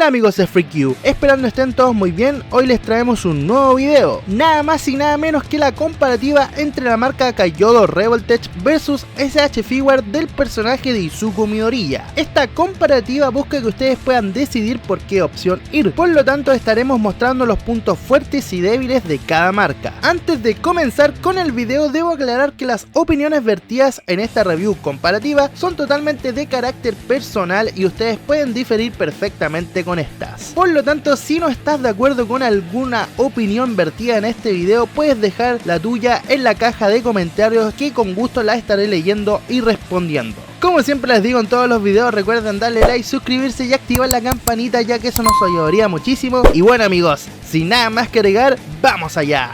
Hola amigos de FreakU, esperando estén todos muy bien. Hoy les traemos un nuevo video, nada más y nada menos que la comparativa entre la marca Kaiyodo Revoltech versus SH Figuarts del personaje de Izuku Midoriya. Esta comparativa busca que ustedes puedan decidir por qué opción ir, por lo tanto estaremos mostrando los puntos fuertes y débiles de cada marca. Antes de comenzar con el video, debo aclarar que las opiniones vertidas en esta review comparativa son totalmente de carácter personal y ustedes pueden diferir perfectamente con estas. Por lo tanto, si no estás de acuerdo con alguna opinión vertida en este video, puedes dejar la tuya en la caja de comentarios, que con gusto la estaré leyendo y respondiendo. Como siempre les digo en todos los videos, recuerden darle like, suscribirse y activar la campanita, ya que eso nos ayudaría muchísimo. Y bueno amigos, sin nada más que agregar, ¡vamos allá!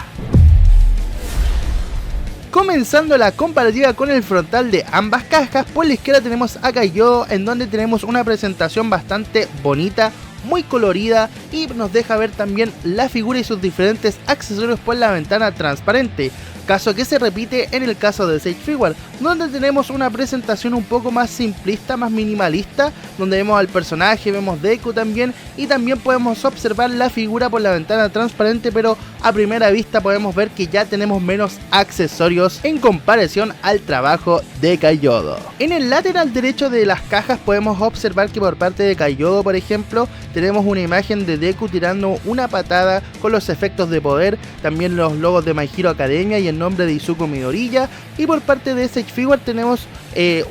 Comenzando la comparativa con el frontal de ambas cajas, por la izquierda tenemos a Kaiyodo, en donde tenemos una presentación bastante bonita, muy colorida, y nos deja ver también la figura y sus diferentes accesorios por la ventana transparente, caso que se repite en el caso de SH Figuarts, donde tenemos una presentación un poco más simplista, más minimalista, donde vemos al personaje, vemos Deku también, y también podemos observar la figura por la ventana transparente, pero a primera vista podemos ver que ya tenemos menos accesorios en comparación al trabajo de Kaiyodo. En el lateral derecho de las cajas podemos observar que por parte de Kaiyodo, por ejemplo, tenemos una imagen de Deku tirando una patada con los efectos de poder, también los logos de My Hero Academia y el nombre de Izuku Midoriya, y por parte de SH Figuarts tenemos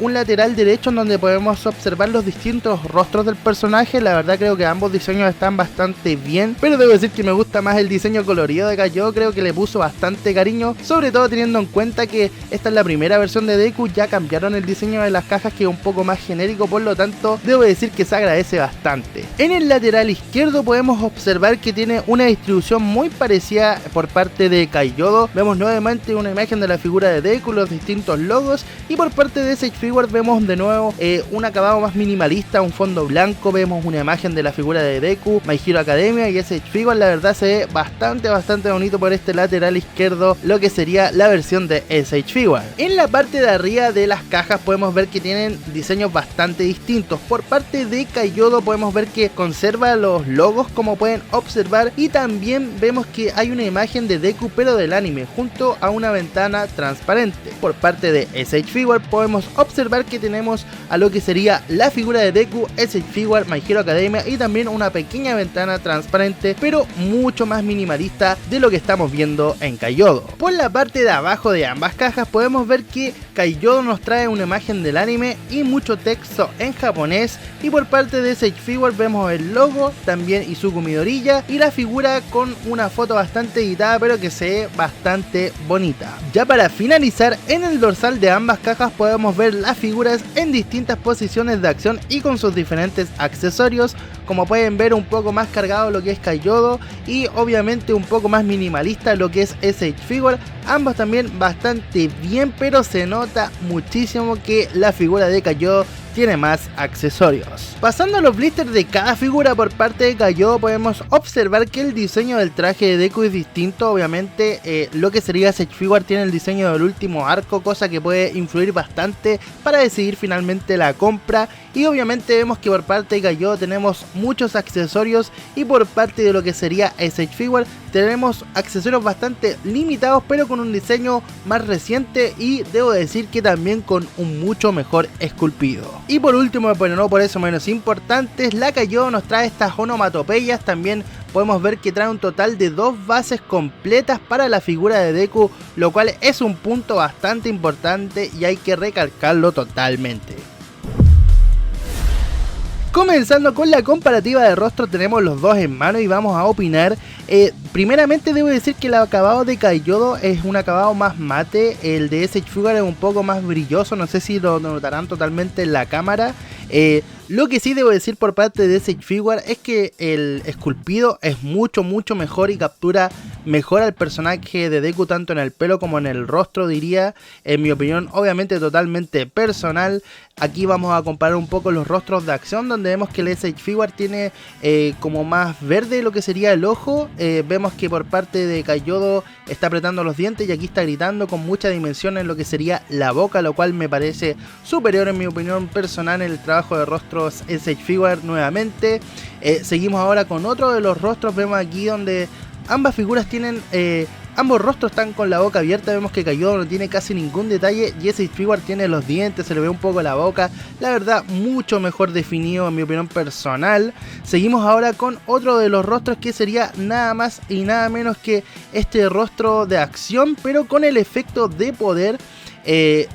un lateral derecho en donde podemos observar los distintos rostros del personaje. La verdad creo que ambos diseños están bastante bien, pero debo decir que me gusta más el diseño colorido de Kaiyodo, creo que le puso bastante cariño, sobre todo teniendo en cuenta que esta es la primera versión de Deku, ya cambiaron el diseño de las cajas, que es un poco más genérico, por lo tanto debo decir que se agradece bastante. En el lateral izquierdo podemos observar que tiene una distribución muy parecida por parte de Kaiyodo, vemos nuevamente una imagen de la figura de Deku, los distintos logos, y por parte de SH Figuarts vemos de nuevo un acabado más minimalista, un fondo blanco, vemos una imagen de la figura de Deku, My Hero Academia y SH Figuarts. La verdad se ve bastante bonito por este lateral izquierdo, lo que sería la versión de SH Figuarts. En la parte de arriba de las cajas podemos ver que tienen diseños bastante distintos. Por parte de Kaiyodo podemos ver que conserva los logos, como pueden observar, y también vemos que hay una imagen de Deku pero del anime, junto a una ventana transparente. Por parte de SH Figuarts podemos observar que tenemos a lo que sería la figura de Deku, SH Figuarts, My Hero Academia, y también una pequeña ventana transparente, pero mucho más minimalista de lo que estamos viendo en Kaiyodo. Por la parte de abajo de ambas cajas podemos ver que Kaiyodo nos trae una imagen del anime y mucho texto en japonés, y por parte de SH Figuarts vemos el logo, también Izuku Midoriya, y la figura con una foto bastante editada pero que se ve bastante bonita. Ya para finalizar, en el dorsal de ambas cajas podemos ver las figuras en distintas posiciones de acción y con sus diferentes accesorios. Como pueden ver, un poco más cargado lo que es Kaiyodo y obviamente un poco más minimalista lo que es SH Figuarts. Ambos también bastante bien, pero se nota muchísimo que la figura de Kaiyodo tiene más accesorios. Pasando a los blisters de cada figura por parte de Kaiyodo, podemos observar que el diseño del traje de Deku es distinto. Obviamente lo que sería SH Figuarts tiene el diseño del último arco, cosa que puede influir bastante para decidir finalmente la compra. Y obviamente vemos que por parte de Kaiyodo tenemos muchos accesorios, y por parte de lo que sería SH Figuarts tenemos accesorios bastante limitados pero con un diseño más reciente, y debo decir que también con un mucho mejor esculpido. Y por último, pero no por eso menos importantes, la Kaiyodo nos trae estas onomatopeyas. También podemos ver que trae un total de 2 bases completas para la figura de Deku, lo cual es un punto bastante importante y hay que recalcarlo totalmente. Comenzando con la comparativa de rostro, tenemos los dos en mano y vamos a opinar. Primeramente debo decir que el acabado de Kaiyodo es un acabado más mate, el de SH Figuarts es un poco más brilloso, no sé si lo notarán totalmente en la cámara. Lo que sí debo decir por parte de SH Figuarts es que el esculpido es mucho mejor y captura mejora el personaje de Deku tanto en el pelo como en el rostro, diría, en mi opinión, obviamente totalmente personal. Aquí vamos a comparar un poco los rostros de acción, donde vemos que el SH Figuarts tiene como más verde lo que sería el ojo. Vemos que por parte de Kaiyodo está apretando los dientes y aquí está gritando con mucha dimensión en lo que sería la boca, lo cual me parece superior en mi opinión personal en el trabajo de rostros SH Figuarts nuevamente. Seguimos ahora con otro de los rostros, vemos aquí donde ambas figuras tienen... ambos rostros están con la boca abierta, vemos que Kaiyodo no tiene casi ningún detalle y SH Figuarts tiene los dientes, se le ve un poco la boca, la verdad mucho mejor definido en mi opinión personal. Seguimos ahora con otro de los rostros que sería nada más y nada menos que este rostro de acción, pero con el efecto de poder.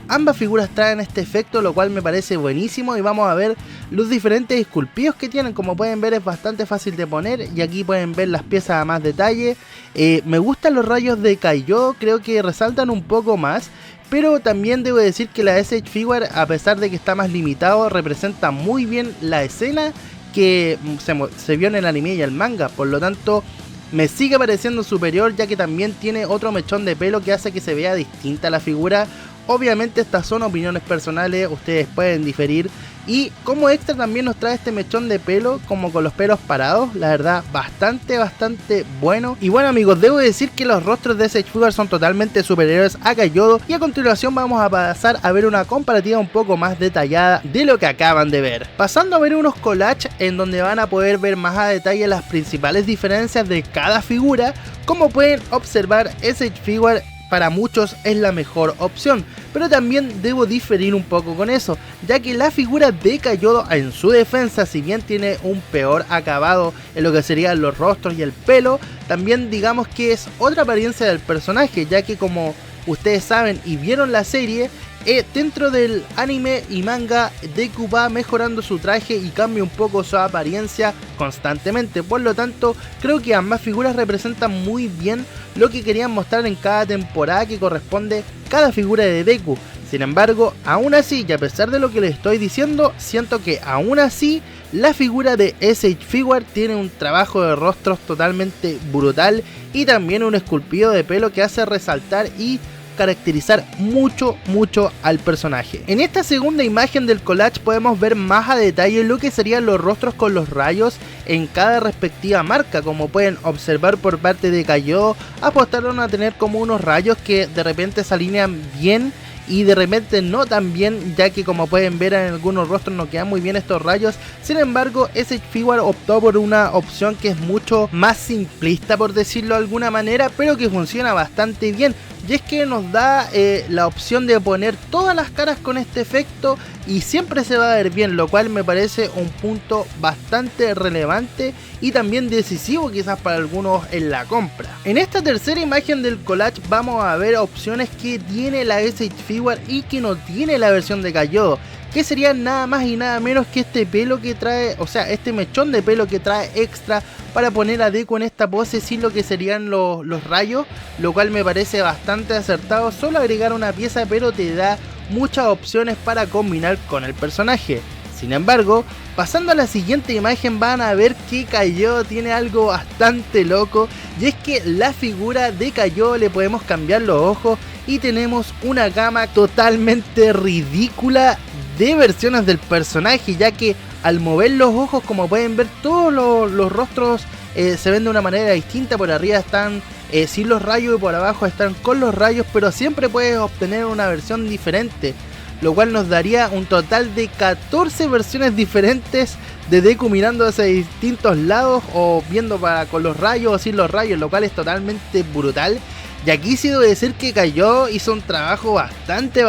Ambas figuras traen este efecto, lo cual me parece buenísimo, y vamos a ver los diferentes esculpidos que tienen. Como pueden ver es bastante fácil de poner y aquí pueden ver las piezas a más detalle. Me gustan los rayos de Kaiyodo, creo que resaltan un poco más, pero también debo decir que la SH Figuarts, a pesar de que está más limitado, representa muy bien la escena que se vio en el anime y el manga, por lo tanto me sigue pareciendo superior, ya que también tiene otro mechón de pelo que hace que se vea distinta la figura. Obviamente estas son opiniones personales, ustedes pueden diferir. Y como extra también nos trae este mechón de pelo, como con los pelos parados, la verdad bastante bueno. Y bueno amigos, debo decir que los rostros de SH Figuarts son totalmente superiores a Kaiyodo. Y a continuación vamos a pasar a ver una comparativa un poco más detallada de lo que acaban de ver. Pasando a ver unos collages en donde van a poder ver más a detalle las principales diferencias de cada figura. Como pueden observar, SH Figuarts para muchos es la mejor opción, pero también debo diferir un poco con eso, ya que la figura de Kaiyodo en su defensa, si bien tiene un peor acabado en lo que serían los rostros y el pelo, también digamos que es otra apariencia del personaje, ya que como ustedes saben y vieron la serie, dentro del anime y manga, Deku va mejorando su traje y cambia un poco su apariencia constantemente. Por lo tanto, creo que ambas figuras representan muy bien lo que querían mostrar en cada temporada que corresponde cada figura de Deku. Sin embargo, aún así, y a pesar de lo que les estoy diciendo, siento que aún así la figura de SH Figuarts tiene un trabajo de rostros totalmente brutal y también un esculpido de pelo que hace resaltar y caracterizar mucho al personaje. En esta segunda imagen del collage podemos ver más a detalle lo que serían los rostros con los rayos en cada respectiva marca. Como pueden observar, por parte de Kaiyodo apostaron a tener como unos rayos que de repente se alinean bien y de repente no tan bien, ya que como pueden ver en algunos rostros no quedan muy bien estos rayos. Sin embargo, SH Figuarts optó por una opción que es mucho más simplista, por decirlo de alguna manera, pero que funciona bastante bien. Y es que nos da la opción de poner todas las caras con este efecto y siempre se va a ver bien, lo cual me parece un punto bastante relevante y también decisivo quizás para algunos en la compra. En esta tercera imagen del collage vamos a ver opciones que tiene la SH Figuarts y que no tiene la versión de Kaiyodo, que sería nada más y nada menos que este pelo que trae, o sea, este mechón de pelo que trae extra para poner a Deku en esta pose sin lo que serían los rayos, lo cual me parece bastante acertado. Solo agregar una pieza, pero te da muchas opciones para combinar con el personaje. Sin embargo, pasando a la siguiente imagen van a ver que Kaiyodo tiene algo bastante loco, y es que la figura de Kaiyodo le podemos cambiar los ojos y tenemos una gama totalmente ridícula de versiones del personaje, ya que al mover los ojos, como pueden ver, todos los rostros se ven de una manera distinta. Por arriba están sin los rayos y por abajo están con los rayos, pero siempre puedes obtener una versión diferente, lo cual nos daría un total de 14 versiones diferentes de Deku mirando hacia distintos lados o viendo con los rayos o sin los rayos, lo cual es totalmente brutal. Y aquí sí debo decir que Kaiyodo hizo un trabajo bastante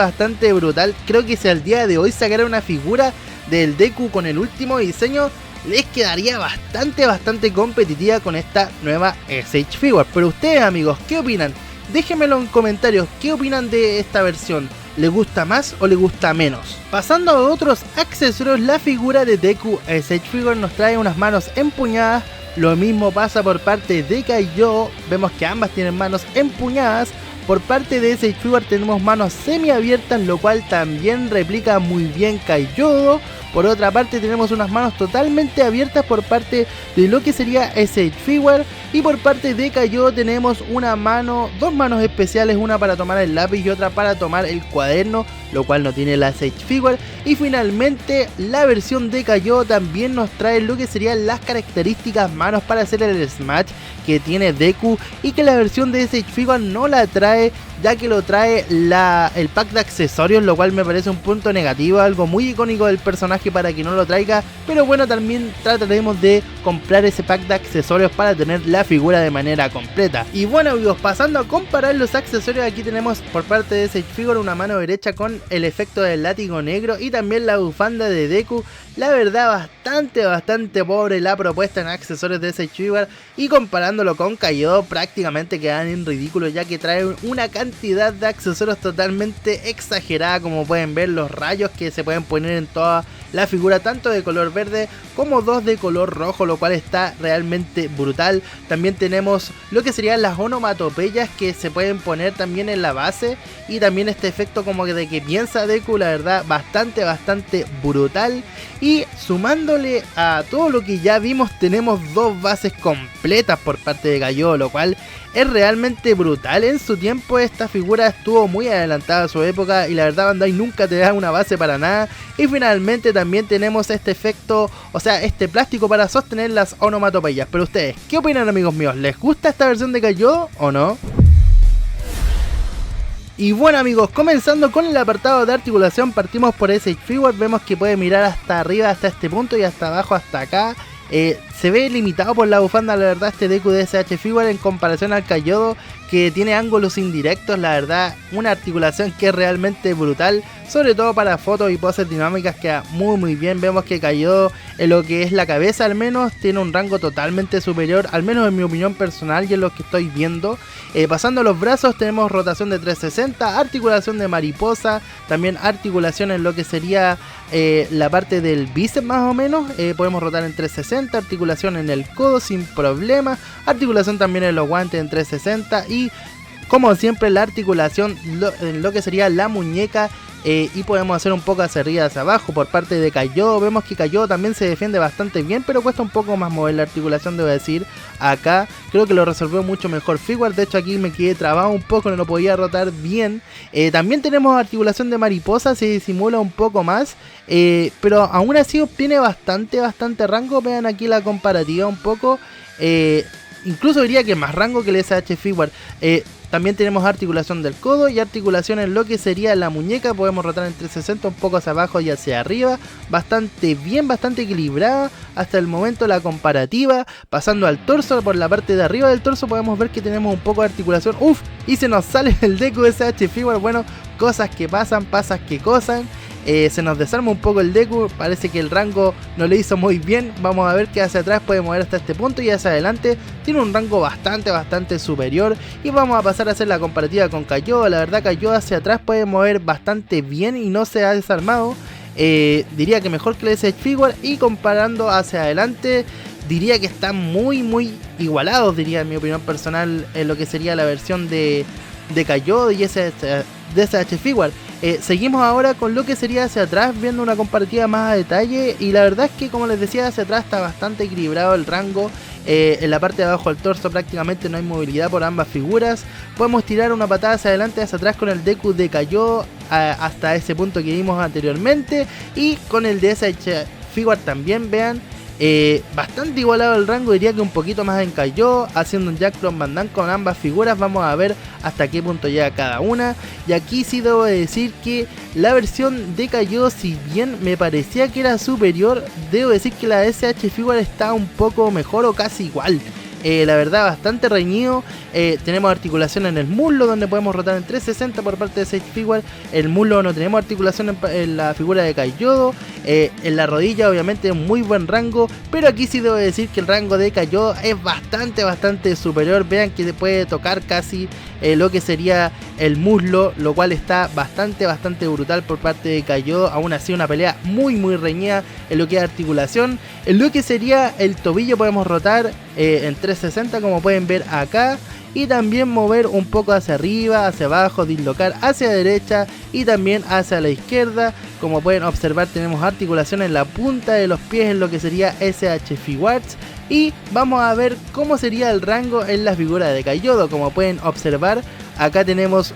brutal. Creo que si al día de hoy sacara una figura del Deku con el último diseño, les quedaría bastante competitiva con esta nueva SH Figuarts. Pero ustedes amigos, ¿qué opinan? Déjenmelo en comentarios, ¿qué opinan de esta versión? ¿Les gusta más o les gusta menos? Pasando a otros accesorios, la figura de Deku SH Figuarts nos trae unas manos empuñadas. Lo mismo pasa por parte de Kaiyodo, vemos que ambas tienen manos empuñadas. Por parte de Sage Figure tenemos manos semiabiertas, lo cual también replica muy bien Kaiyodo. Por otra parte tenemos unas manos totalmente abiertas por parte de lo que sería Sage Figure. Y por parte de Kaiyodo tenemos dos manos especiales, una para tomar el lápiz y otra para tomar el cuaderno, lo cual no tiene la Sage Figure. Y finalmente la versión de Kaiyodo también nos trae lo que serían las características manos para hacer el Smash que tiene Deku, y que la versión de Sage Figure no la trae, ya que lo trae el pack de accesorios, lo cual me parece un punto negativo, algo muy icónico del personaje para que no lo traiga. Pero bueno, también trataremos de comprar ese pack de accesorios para tener la figura de manera completa. Y bueno amigos, pasando a comparar los accesorios, aquí tenemos por parte de Sage Figure una mano derecha con el efecto del látigo negro y también la bufanda de Deku. La verdad bastante pobre la propuesta en accesorios de Sage Figure, y comparándolo con Kaiyodo prácticamente quedan en ridículo, ya que trae una cantidad de accesorios totalmente exagerada, como pueden ver los rayos que se pueden poner en toda la figura, tanto de color verde como dos de color rojo, lo cual está realmente brutal. También tenemos lo que serían las onomatopeyas que se pueden poner también en la base, y también este efecto como de que piensa Deku, la verdad bastante brutal. Y sumándole a todo lo que ya vimos, tenemos dos bases completas por parte de Kaiyodo, lo cual es realmente brutal. En su tiempo esta figura estuvo muy adelantada a su época, y la verdad Bandai nunca te da una base para nada. Y finalmente también tenemos este efecto, o sea, este plástico para sostener las onomatopeyas. Pero ustedes, ¿qué opinan amigos míos? ¿Les gusta esta versión de Kaiyodo o no? Y bueno amigos, comenzando con el apartado de articulación, partimos por Sage Figure. Vemos que puede mirar hasta arriba, hasta este punto, y hasta abajo, hasta acá. Se ve limitado por la bufanda, la verdad, este Deku de Sage Figure en comparación al Kaiyodo, que tiene ángulos indirectos. La verdad, una articulación que es realmente brutal, sobre todo para fotos y poses dinámicas, queda muy bien. Vemos que Kaiyodo, en lo que es la cabeza al menos, tiene un rango totalmente superior, al menos en mi opinión personal y en lo que estoy viendo. Pasando a los brazos, tenemos rotación de 360, articulación de mariposa, también articulación en lo que sería la parte del bíceps más o menos. Podemos rotar en 360, articulación en el codo sin problema, articulación también en los guantes en 360, y como siempre la articulación en lo que sería la muñeca. Y podemos hacer un poco hacia arriba, hacia abajo. Por parte de Kaiyodo, vemos que Kaiyodo también se defiende bastante bien, pero cuesta un poco más mover la articulación, debo decir. Acá creo que lo resolvió mucho mejor Figure. De hecho aquí me quedé trabado un poco, no lo podía rotar bien. También tenemos articulación de mariposa, se disimula un poco más, pero aún así obtiene bastante rango. Vean aquí la comparativa un poco. Incluso diría que más rango que el SH Figure. También tenemos articulación del codo y articulación en lo que sería la muñeca. Podemos rotar en 360 un poco hacia abajo y hacia arriba. Bastante bien, bastante equilibrada hasta el momento la comparativa. Pasando al torso, por la parte de arriba del torso podemos ver que tenemos un poco de articulación. Uf, y se nos sale el Deku SH Figure. Bueno, cosas que pasan, que cosan. Se nos desarma un poco el Deku, parece que el rango no le hizo muy bien. Vamos a ver que hacia atrás puede mover hasta este punto, y hacia adelante tiene un rango bastante superior. Y vamos a pasar a hacer la comparativa con Kaiyodo. La verdad Kaiyodo hacia atrás puede mover bastante bien y no se ha desarmado. Diría que mejor que el Sage Figure, y comparando hacia adelante diría que están muy igualados, diría en mi opinión personal, en lo que sería la versión de Kaiyodo y ese de SH Figure. Seguimos ahora con lo que sería hacia atrás, viendo una comparativa más a detalle, y la verdad es que, como les decía, hacia atrás está bastante equilibrado el rango. En la parte de abajo del torso prácticamente no hay movilidad por ambas figuras. Podemos tirar una patada hacia adelante y hacia atrás con el Deku de Kaiyodo hasta ese punto que vimos anteriormente, y con el de SH Figure también, vean. Bastante igualado el rango, diría que un poquito más en Kaiyodo, haciendo un Jack-From Van Damme con ambas figuras. Vamos a ver hasta qué punto llega cada una. Y aquí sí debo decir que la versión de Kaiyodo, si bien me parecía que era superior, debo decir que la SH Figure está un poco mejor o casi igual. La verdad bastante reñido. Tenemos articulación en el muslo, donde podemos rotar en 360 por parte de Sage Figure. El muslo no tenemos articulación en la figura de Kaiyodo. En la rodilla obviamente muy buen rango, pero aquí sí debo decir que el rango de Kaiyodo es bastante superior. Vean que se puede tocar casi lo que sería el muslo, lo cual está bastante brutal por parte de Kaiyodo. Aún así una pelea muy reñida en lo que es articulación. En lo que sería el tobillo podemos rotar en 360, como pueden ver acá. y también mover un poco hacia arriba, hacia abajo, dislocar hacia derecha y también hacia la izquierda. Como pueden observar, tenemos articulación en la punta de los pies en lo que sería SH Figuarts. Y vamos a ver cómo sería el rango en la figura de Kaiyodo. Como pueden observar, acá tenemos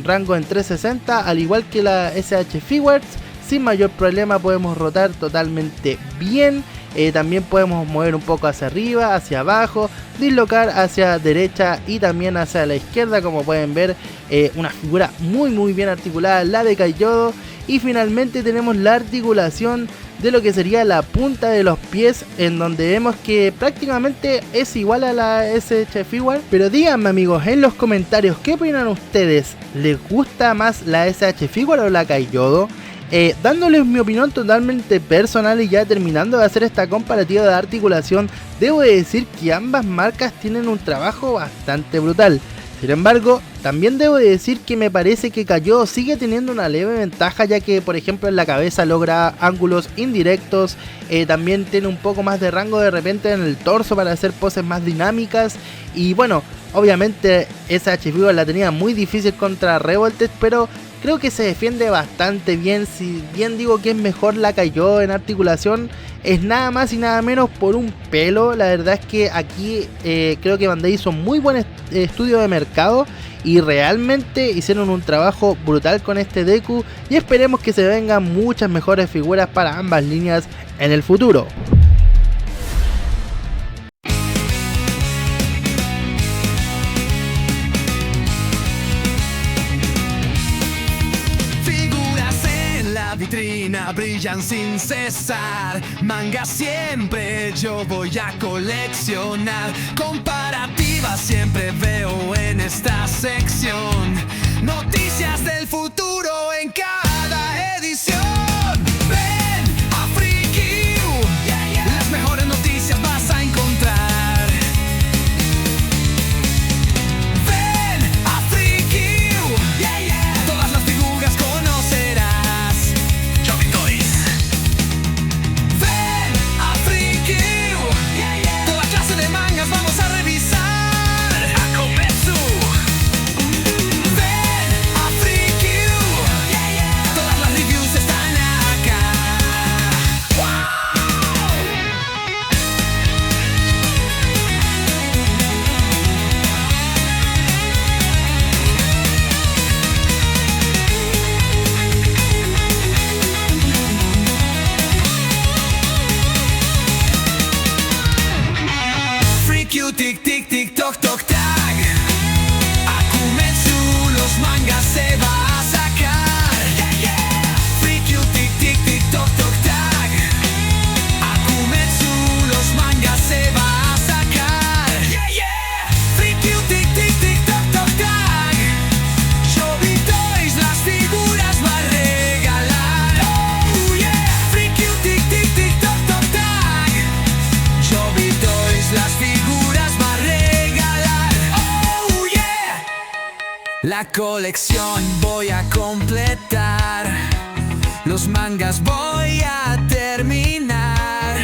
rango en 360, al igual que la SH Figuarts. Sin mayor problema podemos rotar totalmente bien. También podemos mover un poco hacia arriba, hacia abajo, dislocar hacia derecha y también hacia la izquierda. Como pueden ver, una figura muy bien articulada, la de Kaiyodo. Y finalmente tenemos la articulación de lo que sería la punta de los pies, en donde vemos que prácticamente es igual a la SH Figuarts. Pero díganme, amigos, en los comentarios, ¿qué opinan ustedes? ¿Les gusta más la SH Figuarts o la Kaiyodo? Dándoles mi opinión totalmente personal y ya terminando de hacer esta comparativa de articulación, debo de decir que ambas marcas tienen un trabajo bastante brutal. Sin embargo, también debo de decir que me parece que Kaiyodo sigue teniendo una leve ventaja, ya que por ejemplo en la cabeza logra ángulos indirectos, también tiene un poco más de rango de repente en el torso para hacer poses más dinámicas. Y bueno, obviamente SH Figuarts la tenía muy difícil contra Revolted, pero creo que se defiende bastante bien. Si bien digo que es mejor la Kaiyodo en articulación, es nada más y nada menos por un pelo. La verdad es que aquí creo que Bandai hizo muy buen estudio de mercado y realmente hicieron un trabajo brutal con este Deku, y esperemos que se vengan muchas mejores figuras para ambas líneas en el futuro. Vitrina brillan sin cesar, manga siempre yo voy a coleccionar. Comparativas siempre veo en esta sección, noticias del futuro en cada edición. Ven a Freaky, las mejores noticias vas a encontrar. Ven a Freaky, todas las figuras conocerás. Vamos a revisar a Kometsu. Ven a Freaky, todas las reviews están acá. Freaky, tic tic tic toc toc tag. Akumetsu, los mangas se va a sacar. Freaky, tic tic tic toc toc tag. Akumetsu, los mangas se va a sacar. Freaky, tic tic tic toc toc tag. Shobi Toys, las figuras va a regalar. Oh yeah. Freaky, tic tic tic toc toc tag. Shobi Toys, las figuras va a regalar. Oh yeah. La colección voy a completar, los mangas voy a terminar,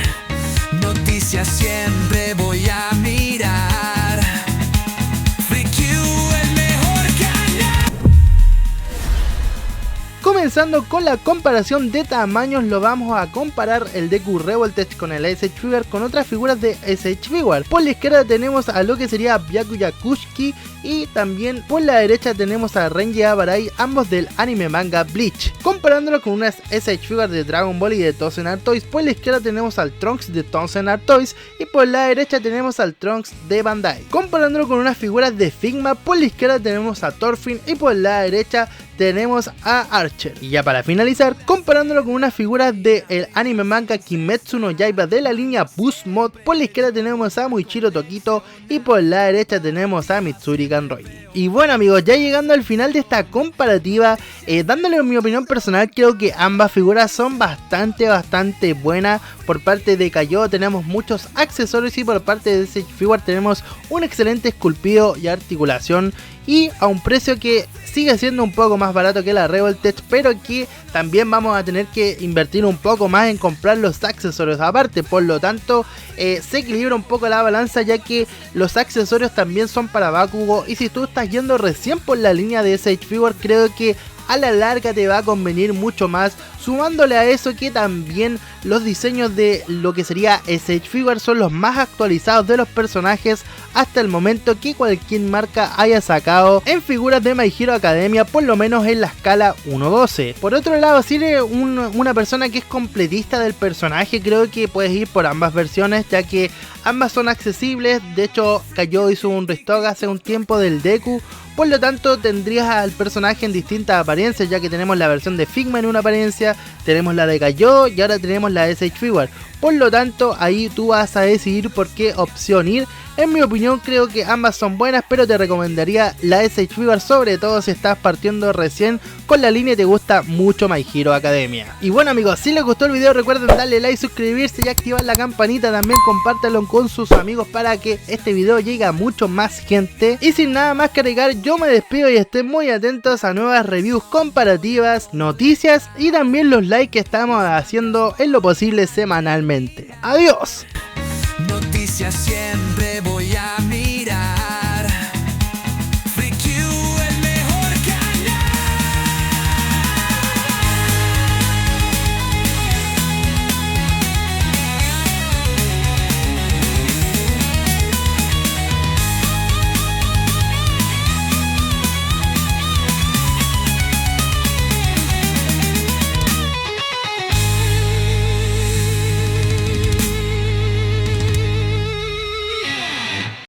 noticias siempre voy a mirar. Freaky, el mejor canal. Comenzando con la comparación de tamaños, lo vamos a comparar el Deku Revolted con el SH Figuarts con otras figuras de SH Figuarts. Por la izquierda tenemos a lo que sería Byakuya Kushiki y también por la derecha tenemos a Renji Abarai, ambos del anime manga Bleach. Comparándolo con unas SH Figuarts de Dragon Ball y de Thousand Art Toys, por la izquierda tenemos al Trunks de Thousand Art Toys y por la derecha tenemos al Trunks de Bandai. Comparándolo con unas figuras de Figma, por la izquierda tenemos a Thorfinn y por la derecha tenemos a Archer. Y ya para finalizar, comparándolo con unas figuras del anime manga Kimetsu no Yaiba de la línea Boost Mod, por la izquierda tenemos a Muichiro Tokito y por la derecha tenemos a Mitsuri Kanroji. Y bueno amigos, ya llegando al final de esta comparativa, dándole mi opinión personal, creo que ambas figuras son bastante buenas. por parte de Kaiyo tenemos muchos accesorios y por parte de Sage Figure tenemos un excelente esculpido y articulación, y a un precio que sigue siendo un poco más barato que la Revoltech, pero que también vamos a tener que invertir un poco más en comprar los accesorios aparte. Por lo tanto, se equilibra un poco la balanza, ya que los accesorios también son para Bakugo, y si tú estás yendo recién por la línea de Sage Figure, creo que a la larga te va a convenir mucho más, sumándole a eso que también los diseños de lo que sería Sage Figure son los más actualizados de los personajes hasta el momento que cualquier marca haya sacado en figuras de My Hero Academia, por lo menos en la escala 1-12. Por otro lado, si eres una persona que es completista del personaje, creo que puedes ir por ambas versiones, ya que ambas son accesibles. De hecho, Kaiyo hizo un restock hace un tiempo del Deku, por lo tanto tendrías al personaje en distintas apariencias, ya que tenemos la versión de Figma en una apariencia, tenemos la de Kaiyo y ahora tenemos la de Sage Figure. Por lo tanto, ahí tú vas a decidir por qué opción ir. En mi opinión, creo que ambas son buenas, pero te recomendaría la de Sage Figure, sobre todo si estás partiendo recién con la línea y te gusta mucho My Hero Academia. Y bueno amigos, si les gustó el video recuerden darle like, suscribirse y activar la campanita. También compártanlo con sus amigos para que este video llegue a mucho más gente. Y sin nada más que agregar, yo me despido y estén muy atentos a nuevas reviews comparativas, noticias y también los likes que estamos haciendo en lo posible semanalmente. ¡Adiós! Noticias siempre voy a